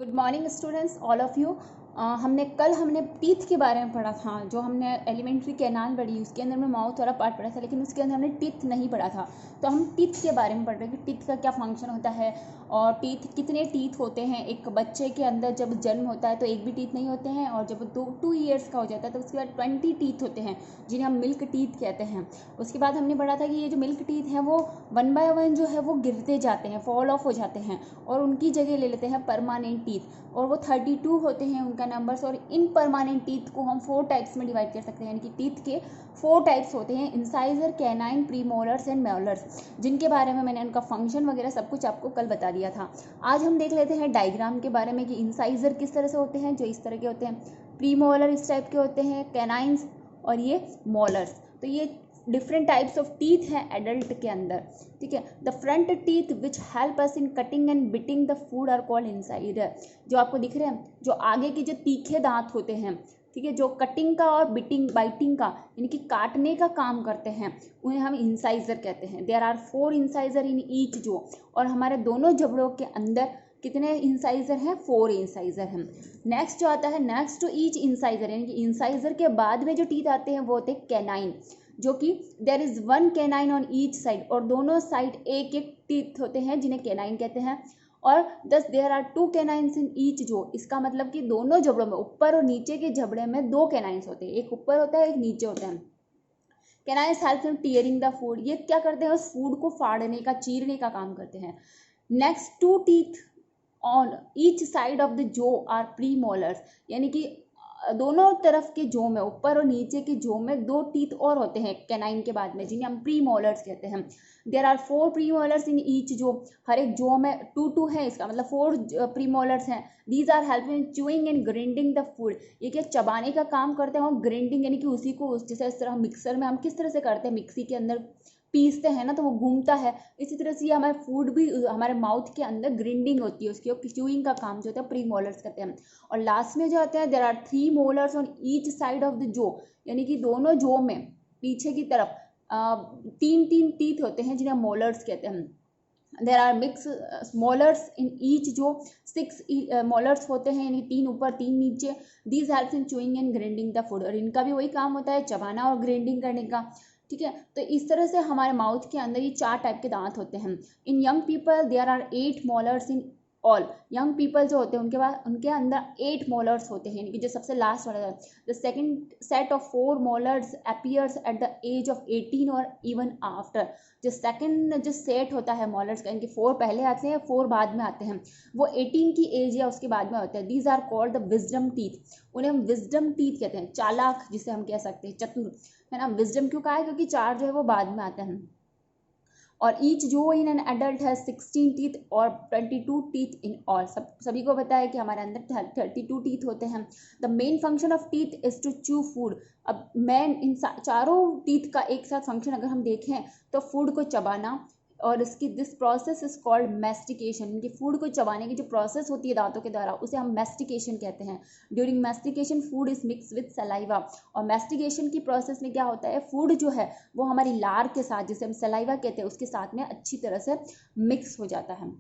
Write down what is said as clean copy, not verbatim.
Good morning students, all of you. हमने teeth के बारे में पढ़ा था। जो हमने एलिमेंट्री कैनाल पढ़ी उसके अंदर में माउथ वाला पार्ट पढ़ा था, लेकिन उसके अंदर हमने टीथ नहीं पढ़ा था। तो हम टीथ के बारे में पढ़ रहे हैं कि टीथ का क्या फंक्शन होता है और कितने टीथ होते हैं। एक बच्चे के अंदर जब जन्म होता है तो एक भी टीथ नहीं होते हैं, और जब 2 ईयर्स का हो जाता है तो उसके बाद 20 टीथ होते हैं, जिन्हें हम मिल्क टीथ कहते हैं। उसके बाद हमने पढ़ा था कि ये जो मिल्क टीथ हैं वो 1 बाय 1 जो है वो गिरते जाते हैं, फॉल ऑफ हो जाते हैं और उनकी जगह ले लेते हैं परमानेंट टीथ, और वो 32 होते हैं उनका नंबर्स। और इन परमानेंट टीथ को हम 4 टाइप्स में डिवाइड कर सकते हैं, यानी कि टीथ के 4 टाइप्स होते हैं: incisor, canine, premolars and molars, जिनके बारे में मैंने उनका फंक्शन वगैरह सब कुछ आपको कल बता दिया था। आज हम देख लेते हैं डायग्राम के बारे में कि इंसाइजर किस तरह से होते हैं, जो इस तरह के होते हैं, प्रीमोलर इस टाइप के होते हैं, कैनाइन्स और ये मोलर्स। तो ये डिफरेंट टाइप्स ऑफ टीथ हैं एडल्ट के अंदर, ठीक है। The front teeth which help us in cutting and biting the food are called incisor. जो आपको दिख रहे हैं, जो आगे के जो तीखे दांत होते हैं, ठीक है, जो कटिंग का और बाइटिंग का यानी कि काटने का काम करते हैं, उन्हें हम इंसाइजर कहते हैं। There are 4 incisor in each jaw, और हमारे दोनों जबड़ों के अंदर कितने इंसाइजर हैं? 4 इंसाइजर हैं। नेक्स्ट जो आता है, नेक्स्ट टू ईच इंसाइजर, यानी कि इंसाइजर के बाद में जो टीथ आते हैं वो होते हैं कैनाइन, जो कि there is 1 canine on each side, और दोनों साइड एक एक टीथ होते हैं जिन्हें कैनाइन कहते हैं। और दस there are 2 canines in each जो, इसका मतलब कि दोनों जबड़ों में, ऊपर और नीचे के जबड़े में 2 कैनाइन्स होते हैं, एक ऊपर होता है एक नीचे होता है। Canines help in tearing the food, ये क्या करते हैं? उस फूड को फाड़ने का, चीरने का काम करते हैं। Next 2 teeth on each side of the जो आर प्रीमोलर्स, यानी कि दोनों तरफ के जो में, ऊपर और नीचे के जो में 2 टीथ और होते हैं कैनाइन के बाद में, जिन्हें हम प्रीमोलर्स कहते हैं। There are 4 premolars in each jaw, हर एक जो में 2 है, इसका मतलब 4 प्रीमोलर्स हैं। These are help in chewing and grinding the food, ये क्या चबाने का काम करते हैं, और ग्राइंडिंग यानी कि उसी को जैसे इस तरह मिक्सर में हम किस तरह से करते हैं, मिक्सी के अंदर पीसते हैं ना तो वो घूमता है, इसी तरह से ये हमारे फूड भी हमारे माउथ के अंदर ग्राइंडिंग होती है उसकी, और च्यूइंग का काम जो होता है प्रीमोलर्स करते हैं। और लास्ट में जो होता है, there are 3 molars on each side of the jaw, यानी कि दोनों जो में पीछे की तरफ 3 टीथ होते हैं जिन्हें मोलर्स कहते हैं। There are mix molars in each jaw, 6 molars होते हैं, यानी 3 ऊपर 3 नीचे। These helps in chewing and grinding the food, और इनका भी वही काम होता है, चबाना और ग्राइंडिंग करने का, ठीक है। तो इस तरह से हमारे माउथ के अंदर ये 4 टाइप के दांत होते हैं। In young people there are 8 molars in all, young people जो होते हैं उनके पास, उनके अंदर 8 मोलर्स होते हैं, यानी कि जो सबसे लास्ट वाला है। The second set of 4 molars appears at the age of 18 और इवन आफ्टर, जो सेकंड जो सेट होता है मोलर्स का, इनके 4 पहले आते हैं, 4 बाद में आते हैं, वो 18 की एज या उसके बाद में होते हैं। These are called the wisdom teeth, उन्हें हम विजडम टीथ कहते हैं, चालाक जिसे हम कह सकते हैं, चतुर, है ना। विजडम क्यों कहा है? क्योंकि 4 जो है वो बाद में आते हैं। और ईच जो इन एन एडल्ट है 16 टीथ और 22 टीथ इन ऑल, सभी को पता है कि हमारे अंदर 32 टीथ होते हैं। The main function of teeth is to chew food, अब मेन इन चारों टीथ का एक साथ फंक्शन अगर हम देखें तो फूड को चबाना, और इसकी this process is called mastication, इनकी फूड को चबाने की जो प्रोसेस होती है दांतों के द्वारा उसे हम मैस्टिकेशन कहते हैं। During mastication food is mix with saliva, और मैस्टिकेशन की प्रोसेस में क्या होता है, फूड जो है वो हमारी लार के साथ, जिसे हम सलाइवा कहते हैं, उसके साथ में अच्छी तरह से मिक्स हो जाता है।